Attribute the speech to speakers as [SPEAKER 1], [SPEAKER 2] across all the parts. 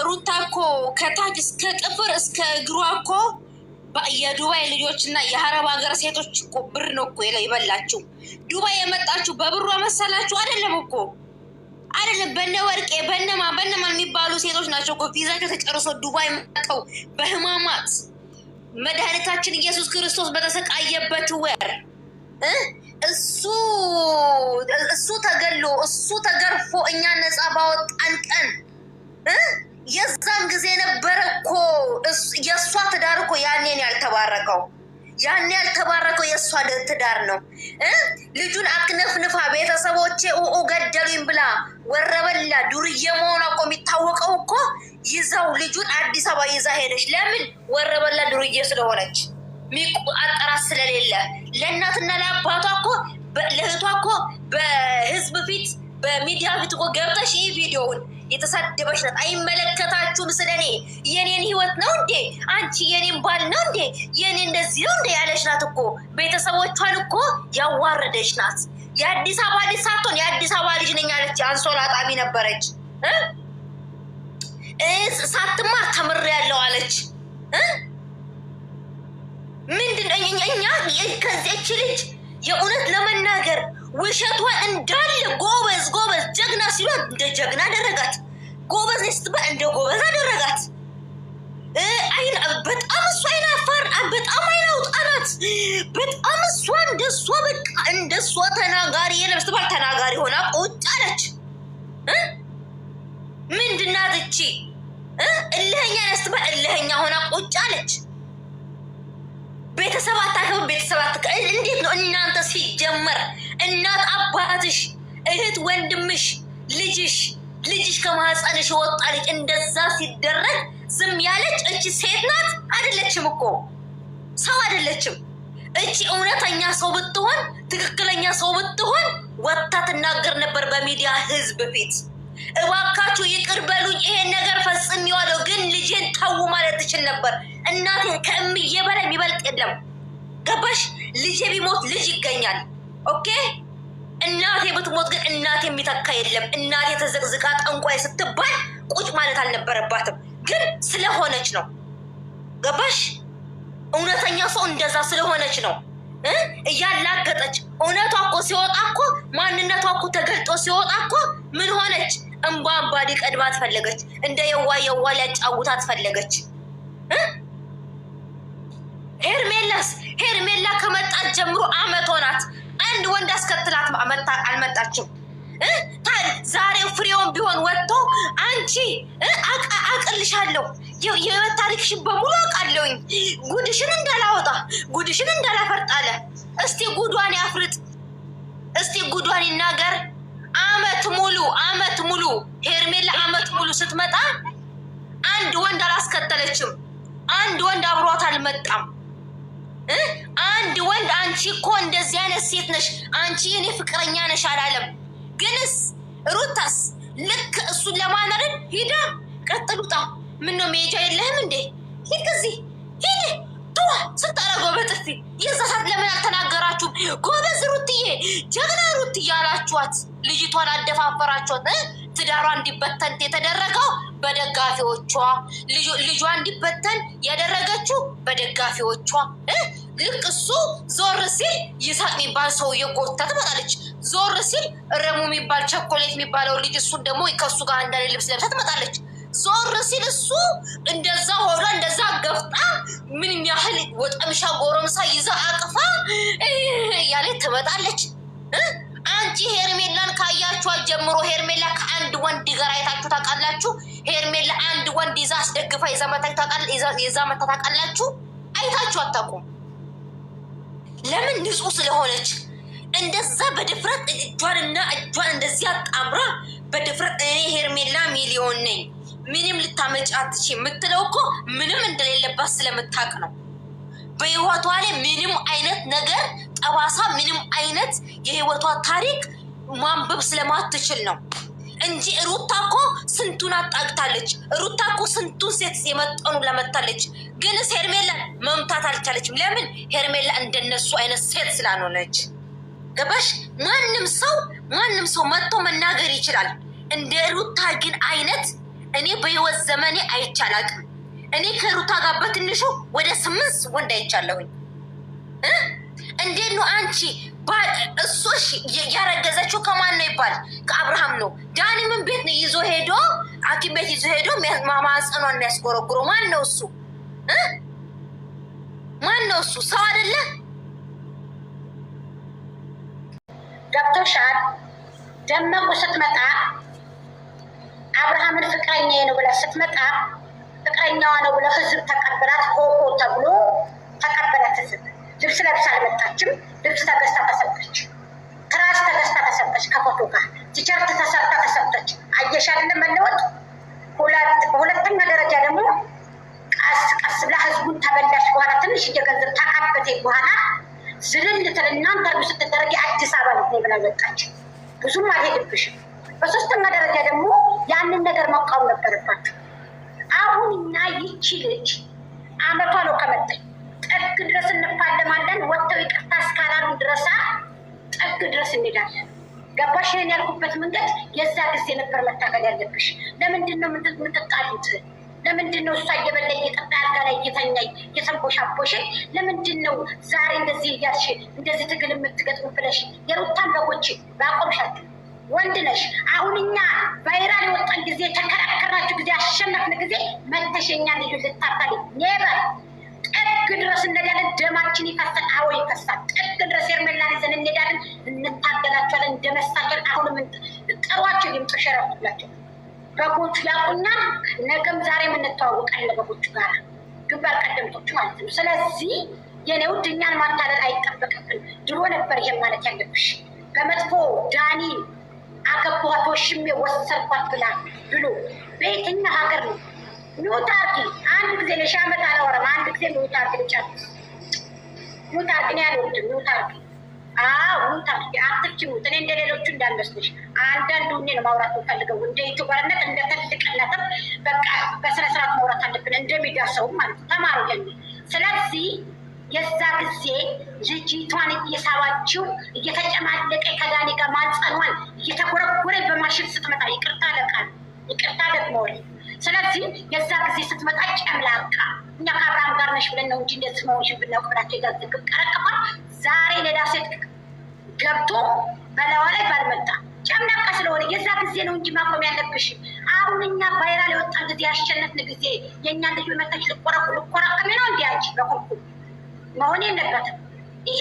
[SPEAKER 1] ሩታ እኮ ከታች እስከ ጥፍር እስከ እግሯ እኮ የዱባይ ልጆችና የአረብ ሀገር ሴቶች እኮ ብር ነው እኮ ይበላችሁ። ዱባይ የመጣችሁ በብሯ መሰላችሁ? አይደለም እኮ አይደለም። በነ ወርቄ በነማን የሚባሉ ሴቶች ናቸው እኮ ቪዛቸው ተጨርሶ ዱባይ መጥተው በህማማት መድኃኒታችን ኢየሱስ ክርስቶስ በተሰቃየበት ወር እሱ ተገሎ እሱ ተገርፎ እኛ ነፃ ባወጣን ቀን የዛን ጊዜ ነበረ እኮ የእሷ ትዳር እኮ ያኔን ያልተባረከው የእሷ ትዳር ነው። ልጁን አክነፍንፋ ቤተሰቦቼ ገደሉኝ ብላ ወረበላ ዱርዬ መሆኗ እኮ የሚታወቀው እኮ ይዛው ልጁን አዲስ አበባ ይዛ ሄደች። ለምን? ወረበላ ዱርዬ ስለሆነች ሚቆጣጠራት ስለሌለ። ለእናትና ለአባቷ እኮ ለእህቷ እኮ በህዝብ ፊት በሚዲያ ፊት እኮ ገብተሽ ይህ ቪዲዮውን የተሳደበች ናት። አይመለከታችሁም ስለኔ የኔን ህይወት ነው እንዴ? አንቺ የኔን ባል ነው እንዴ? የኔ እንደዚህ ነው እንዴ ያለች ናት እኮ። ቤተሰቦቿን እኮ ያዋረደች ናት። የአዲስ አበባ ልጅ ሳትሆን የአዲስ አበባ ልጅ ነኝ አለች። አንሶላ ጣቢ ነበረች። ሳትማር ተምሬያለሁ አለች። ምንድን እኛ ከዚች ልጅ የእውነት ለመናገር ውሸቷን እንዳለ ጎበዝ ጀግና ሲሏት እንደ ጀግና አደረጋት። ጎበዝ ስትባል እንደ ጎበዝ አደረጋት። በጣም እሷ አይናፋር፣ በጣም አይናውጣ ናት። በጣም እሷ እንደሷ በቃ እንደሷ ተናጋሪ የለም ስትባል ተናጋሪ ሆና ቁጭ አለች። ምንድናት እቺ? እልህኛ ስትባል እልህኛ ሆና ቁጭ አለች። ቤተሰብ አታከብ ቤተሰብ እንዴት ነው እናንተ? ሲጀመር እናት አባትሽ፣ እህት ወንድምሽ፣ ልጅሽ ከማህፀንሽ ወጣ ልጅ እንደዛ ሲደረግ ዝም ያለች እቺ ሴት ናት? አይደለችም እኮ ሰው አይደለችም እቺ። እውነተኛ ሰው ብትሆን ትክክለኛ ሰው ብትሆን ወጥታ ትናገር ነበር በሚዲያ ህዝብ ፊት። እባካችሁ ይቅር በሉኝ ይሄን ነገር ፈጽሜዋለሁ፣ ግን ልጄን ተው ማለት ትችል ነበር። እናቴ ከእምዬ በላይ የሚበልጥ የለም። ገባሽ? ልጄ ቢሞት ልጅ ይገኛል። ኦኬ። እናቴ ብትሞት ግን እናቴ የሚተካ የለም። እናቴ ተዘቅዝቃ ጠንቋይ ስትባል ቁጭ ማለት አልነበረባትም፣ ግን ስለሆነች ነው። ገባሽ? እውነተኛ ሰው እንደዛ ስለሆነች ነው እያላገጠች። እውነቷ እኮ ሲወጣ እኮ ማንነቷ እኮ ተገልጦ ሲወጣ እኮ ምን ሆነች? እንባ ሊቀድባት ፈለገች። እንደ የዋ ሊያጫውታት ፈለገች። ሄርሜላ ከመጣት ጀምሮ አመት ሆናት። አንድ ወንድ አስከትላት አልመጣችም። ዛሬው ፍሬውን ቢሆን ወጥቶ አንቺ አቅልሻለሁ የህይወት ታሪክሽን በሙሉ አውቃለሁኝ፣ ጉድሽን እንዳላወጣ ጉድሽን እንዳላፈርጥ አለ። እስቲ ጉዷን ያፍርጥ፣ እስቲ ጉዷን ይናገር። አመት ሙሉ ሄርሜላ አመት ሙሉ ስትመጣ አንድ ወንድ አላስከተለችም። አንድ ወንድ አብሯት አልመጣም። አንድ ወንድ አንቺ እኮ እንደዚህ አይነት ሴት ነሽ፣ አንቺ የኔ ፍቅረኛ ነሽ አላለም። ግንስ ሩታስ ልክ እሱን ለማናረድ ሂዳ ቀጥሉጣ። ምነው መሄጃ የለህም እንዴ? ሂድ ከዚህ ሂድ ተዋ። ስታረገው በጥፊ የዛ ሰዓት ለምን አልተናገራችሁም? ጎበዝ ሩትዬ፣ ጀግና ሩትዬ አላችኋት። ልጅቷን አደፋፈራችኋት። ትዳሯ እንዲበተን የተደረገው በደጋፊዎቿ፣ ልጇ እንዲበተን ያደረገችው በደጋፊዎቿ። ልክ እሱ ዞር ሲል ይሳቅ የሚባል ሰውዬ ጎታ ትመጣለች። ዞር ሲል ረሙ የሚባል ቸኮሌት የሚባለው ልጅ እሱን ደግሞ ከእሱ ጋር አንዳንድ ልብስ ለብሳ ትመጣለች። ዞር ሲል እሱ እንደዛ ሆና እንደዛ ገፍጣ ምን ያህል ወጠምሻ ጎረምሳ ይዛ አቅፋ እያለ ትመጣለች። አንቺ ሄርሜላን ካያችኋት ጀምሮ ሄርሜላ ከአንድ ወንድ ጋር አይታችሁ ታውቃላችሁ? ሄርሜላ አንድ ወንድ ይዛ አስደግፋ ይዛ መታ ታውቃላችሁ? አይታችሁ አታውቁም። ለምን? ንጹህ ስለሆነች። እንደዛ በድፍረት እጇን እንደዚህ አጣምራ በድፍረት እኔ ሄርሜላ ሚሊዮን ነኝ ምንም ልታመጪ አትችይ የምትለው እኮ ምንም እንደሌለባት ስለምታውቅ ነው። በህይወቷ ላይ ምንም አይነት ነገር ጠባሳ፣ ምንም አይነት የህይወቷ ታሪክ ማንበብ ስለማትችል ነው እንጂ ሩታ እኮ ስንቱን አጣግታለች። ሩታ እኮ ስንቱን ሴት የመጠኑ ለመታለች። ግን ሄርሜላ መምታት አልቻለችም። ለምን? ሄርሜላ እንደነሱ አይነት ሴት ስላልሆነች። ገባሽ? ማንም ሰው መጥቶ መናገር ይችላል። እንደ ሩታ ግን አይነት እኔ በህይወት ዘመኔ አይቻላቅም። እኔ ከሩታ ጋር በትንሹ ወደ 8 ወንድ አይቻለሁኝ። እንዴት ነው አንቺ እሱሽ ያረገዘችው ከማን ነው ይባል? ከአብርሃም ነው። ዳኒ ምን ቤት ነው ይዞ ሄዶ ሐኪም ቤት ይዞ ሄዶ ማማጸኗን የሚያስጎረጉረው ማን ነው እሱ? ማን ነው እሱ? ሰው አይደለ?
[SPEAKER 2] ገብቶሻል? ደመቁ ስትመጣ አብርሃምን ፍቅረኛዬ ነው ብላ ስትመጣ ፍቅረኛዋ ነው ብለ ህዝብ ተቀበላት። ሆሆ ተብሎ ተቀበላት ህዝብ። ልብስ ለብሳ አልመጣችም። ልብስ ተገዝታ ተሰጠች። ትራስ ተገዝታ ተሰጠች። ከፎቶ ጋር ቲሸርት ተሰርታ ተሰጠች። አየሽ አይደለም መለወጥ። በሁለተኛ ደረጃ ደግሞ ቀስ ቀስ ብላ ህዝቡን ተበላሽ። በኋላ ትንሽ እየገንዘብ ተቃበቴ በኋላ ዝልል ትልና ኢንተርቪው ስትደረግ አዲስ አበባ ልትኔ ብላ መጣች። ብዙም አልሄድብሽም። በሶስተኛ ደረጃ ደግሞ ያንን ነገር መቃወም ነበረባቸው። አሁን እኛ ይቺ ልጅ አመቷ ነው ከመጣኝ ጥግ ድረስ እንፋለማለን። ወጥተው ይቅርታ እስካላሉ ድረሳ ጥግ ድረስ እንሄዳለን። ገባሽ? ይሄን ያልኩበት መንገድ የዛ ጊዜ ነበር መታገል ያለብሽ። ለምንድን ነው የምትጣሉት? ለምንድን ነው እሷ እየበላ እየጠጣ አልጋ ላይ እየተኛኝ እየተንቦሻቦሽ? ለምንድን ነው ዛሬ እንደዚህ እያልሽ እንደዚህ ትግል የምትገጥሙ ብለሽ የሩታን በጎች ባቆምሻቸው? ወንድ ነሽ። አሁን እኛ ቫይራል የወጣን ጊዜ ተከራከራችሁ ጊዜ አሸነፍን ጊዜ መተሸኛ ልዩ ልታታል ኔበር ጥግ ድረስ እንሄዳለን። ደማችን ይፈሳል። አዎ ይፈሳል። ጥግ ድረስ ሄርሜላን ይዘን እንሄዳለን። እንታገላቸዋለን እንደመሳገር። አሁንም ጥሯቸው ይምጡ ሸረፍላቸው። በጎቹ ያቁኛል። ነገም ዛሬ የምንተዋወቃለን በጎቹ ጋር ግንባር ቀደምቶቹ ማለት ነው። ስለዚህ የኔ ውድ እኛን ማታለል አይጠበቅብን። ድሮ ነበር ይሄን ማለት ያለብሽ። በመጥፎ ዳኒ አገባኋት ወሽሜ ወሰድኳት ብላ ብሎ በየትኛው ሀገር ነው? ሚውት አድርጊ። አንድ ጊዜ ለሺ ዓመት አላወራም። አንድ ጊዜ ሚውት አድርጊ። ልጨርስ። ሚውት አድርጊ ነው ያልኩት። ሚውት አድርጊ። ሚውት አድርጊ። አትፍቺ ሚውት። እኔ እንደሌሎቹ እንዳልመስልሽ። አንዳንዱ እኔ ነው ማውራት የምፈልገው። እንደ ዩቱበርነት እንደ ትልቅነትም በቃ በስነስርዓት ማውራት አለብን። እንደሚደርሰውም ማለት ነው። ተማሩ የሚል ስለዚህ የዛ ጊዜ ልጅቷን እየሳባችው እየተጨማለቀ ከዳኒ ጋር ማንጸኗን እየተጎረጎረ በማሽን ስትመጣ ይቅርታ ለቃል ይቅርታ ደግሞ ስለዚህ የዛ ጊዜ ስትመጣ ጨምላቃ እኛ ከአብርሃም ጋር ነሽ ብለን ነው እንጂ እንደዚህ መሆንሽን ብናውቅ ብላቸው የጋዝግብ ቀረቀፋ ዛሬ ሌላ ሴት ገብቶ በላዋ ላይ ባልመጣ ጨምላቃ ስለሆነ የዛ ጊዜ ነው እንጂ ማቆም ያለብሽ። አሁን እኛ ቫይራል የወጣን ጊዜ ያሸነፍን ጊዜ የእኛን ልጅ መታች ልቆራቅሜ ነው እንዲ አንቺ በኩልኩ መሆን የለበትም። ይሄ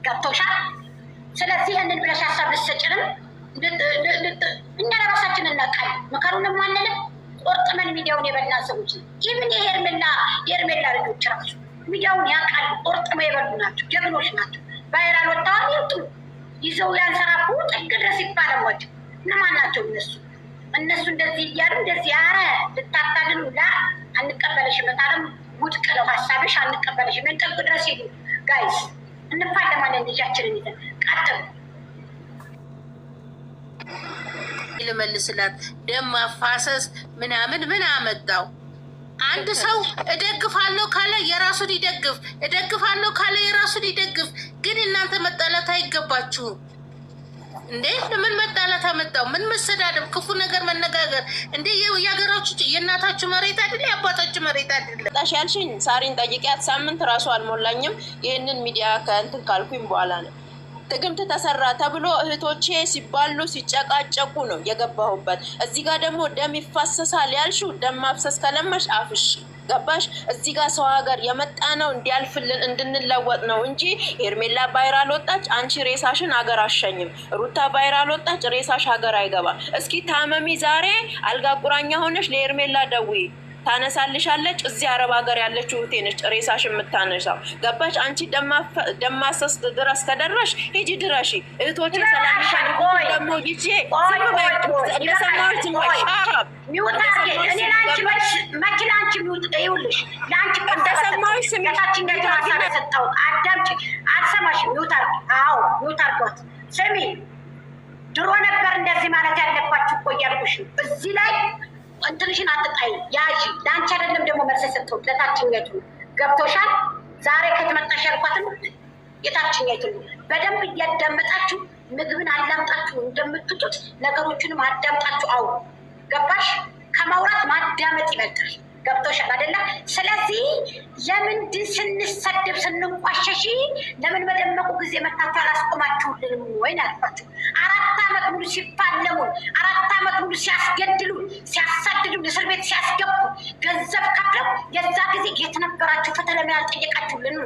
[SPEAKER 2] ገብቶሻል? ስለዚህ ይህንን ብለሽ ሀሳብ ልትሰጭንም እኛ ለራሳችን እናቃል ምከሩንም አንልም። ቆርጥመን ሚዲያውን የበላ ሰዎች ነው። ይህምን የሄርሜላ ልጆች ራሱ ሚዲያውን ያውቃሉ። ቆርጥመው የበሉ ናቸው። ጀግኖች ናቸው። ቫይራል ወጥተዋል። ይውጡ ይዘው ያንሰራፉ ጥግ ድረስ ይባለሟቸው። እነማን ናቸው እነሱ? እነሱ እንደዚህ እያሉ እንደዚህ አረ ልታታልሉ ላ አንቀበለሽ መጣለም ውድቅ ነው ሀሳብሽ። አንቀበለሽ ምን ጥግ ድረስ ሄዱ ጋይስ። እንፋለማለን ልጃችንን ይዘን ቀጥሉ።
[SPEAKER 3] ልመልስላት ደም ማፋሰስ ምናምን ምን አመጣው? አንድ ሰው እደግፋለሁ ካለ የራሱን ይደግፍ፣ እደግፋለሁ ካለ የራሱን ይደግፍ። ግን እናንተ መጣላት አይገባችሁም እንዴ? ምን መጣላት አመጣው? ምን መሰዳደብ፣ ክፉ ነገር መነጋገር እንዴ? የሀገራችሁ የእናታችሁ መሬት አይደለ? የአባታችሁ መሬት አይደለ?
[SPEAKER 4] ጣሽ ያልሽኝ ሳሪን ጠይቂያት። ሳምንት ራሱ አልሞላኝም ይህንን ሚዲያ ከእንትን ካልኩኝ በኋላ ነው ጥቅምት ተሰራ ተብሎ እህቶቼ ሲባሉ ሲጨቃጨቁ ነው የገባሁበት። እዚህ ጋር ደግሞ ደም ይፋሰሳል ያልሽው ደም ማፍሰስ ከለመሽ አፍሽ ገባሽ? እዚህ ጋር ሰው ሀገር የመጣ ነው እንዲያልፍልን እንድንለወጥ ነው እንጂ ሄርሜላ ቫይራል ወጣች አንቺ ሬሳሽን ሀገር አሸኝም። ሩታ ቫይራል ወጣች ሬሳሽ ሀገር አይገባም። እስኪ ታመሚ ዛሬ አልጋ ቁራኛ ሆነሽ ለሄርሜላ ደውዪ ታነሳልሻለች። እዚህ አረብ ሀገር ያለችው እህቴ ነች ሬሳሽ የምታነሳው ገባሽ? አንቺ ደማሰስ ድረስ ከደረሽ ሂጂ ድረሺ። እህቶች ሰላም ደግሞ ይዤ እንደሰማዎች
[SPEAKER 2] ስሚ ድሮ ነበር እንደዚህ ማለት ያለባችሁ እኮ እያልኩሽ ነው። እዚህ ላይ እንትንሽን አትጣይ ያዥ። ለአንቺ አይደለም ደግሞ መልስ ሰጥተው ለታችኛይቱ ገብቶሻል። ዛሬ ከተመጣሽ ያልኳትን የታችኛይቱ በደንብ እያዳመጣችሁ ምግብን አዳምጣችሁ እንደምትጡት ነገሮችንም አዳምጣችሁ አው ገባሽ? ከማውራት ማዳመጥ ይበልጣል። ገብቶሻል አይደለ? ስለዚህ ለምንድን ስንሰደብ ስንቋሸሽ ለምን በደመቁ ጊዜ መታችሁ አላስቆማችሁልንም ወይ አልኳችሁ። 4 ዓመት ሙሉ ሲፋለሙን፣ 4 ዓመት ሙሉ ሲያስገድሉን፣ ሲያሳድዱን፣ እስር ቤት ሲያስገቡ ገንዘብ ከፍለው የዛ ጊዜ የት ነበራችሁ? ፍትህ ለምን አልጠየቃችሁልን?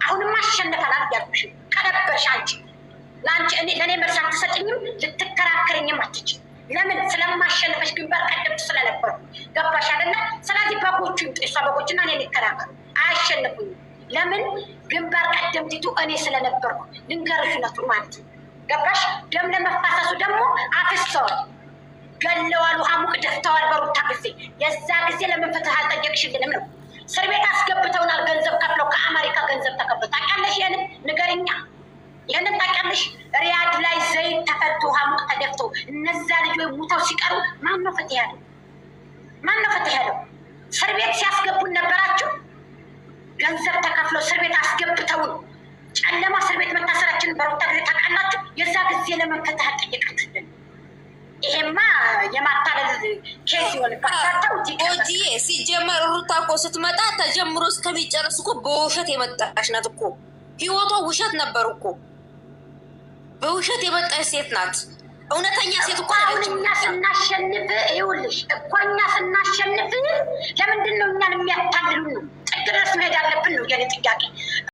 [SPEAKER 2] አሁንም አሸንፈናል እያልኩሽ ቀነበርሽ አንቺ። ለአንቺ ለእኔ መልስ አትሰጥኝም፣ ልትከራከረኝም አትችል። ለምን? ስለማሸነፈች ግንባር ቀደምት ስለነበሩ። ገባሽ አይደለ? ስለዚህ በጎቹ ይምጡ፣ በጎችና እኔ ሊከራከሩ አያሸንፉኝም። ለምን? ግንባር ቀደምቲቱ እኔ ስለነበርኩ። ልንገርሽ እውነቱን ማለት ነው። ገባሽ? ደም ለመፋሰሱ ደግሞ አፍሰዋል፣ ገለዋል፣ ውሃ ሙቅ ደፍተዋል በሩታ ጊዜ። የዛ ጊዜ ለምን ፍትህ አልጠየቅሽልንም ነው? እስር ቤት አስገብተውናል፣ ገንዘብ ከፍለው ከአሜሪካ ገንዘብ ተከፍለው። ታውቂያለሽ? ይሄንን ንገረኛ። ይህንን ታውቂያለሽ? ሪያድ ላይ ዘይት ተፈልቶ ውሃ ሙቅ ተደፍቶ እነዛ ልጆች ሙተው ሲቀሩ ማን ነው ፍትህ ያለው? ማን ነው ፍትህ ያለው? እስር ቤት ሲያስገቡን ነበራችሁ። ገንዘብ ተከፍለው እስር ቤት አስገብተውን ጨለማ እስር ቤት መታሰራችንን በሩታ ጊዜ ታውቃላችሁ። የዛ ጊዜ ለምን ፍትህ አልጠየቃችሁልን? ይሄማ የማታለል ኬዝ ይሆንባታው።
[SPEAKER 1] ኦጂዬ ሲጀመር ሩታ እኮ ስትመጣ ተጀምሮ እስከሚጨርስ እኮ በውሸት የመጣች ናት እኮ። ህይወቷ ውሸት ነበር እኮ። በውሸት የመጣች ሴት ናት። እውነተኛ ሴት እኮ
[SPEAKER 2] አሁን እኛ ስናሸንፍ ይኸውልሽ እኮ እኛ ስናሸንፍ ለምንድን ነው እኛን የሚያታልሉን? ጥግ ድረስ መሄድ አለብን ነው የኔ ጥያቄ።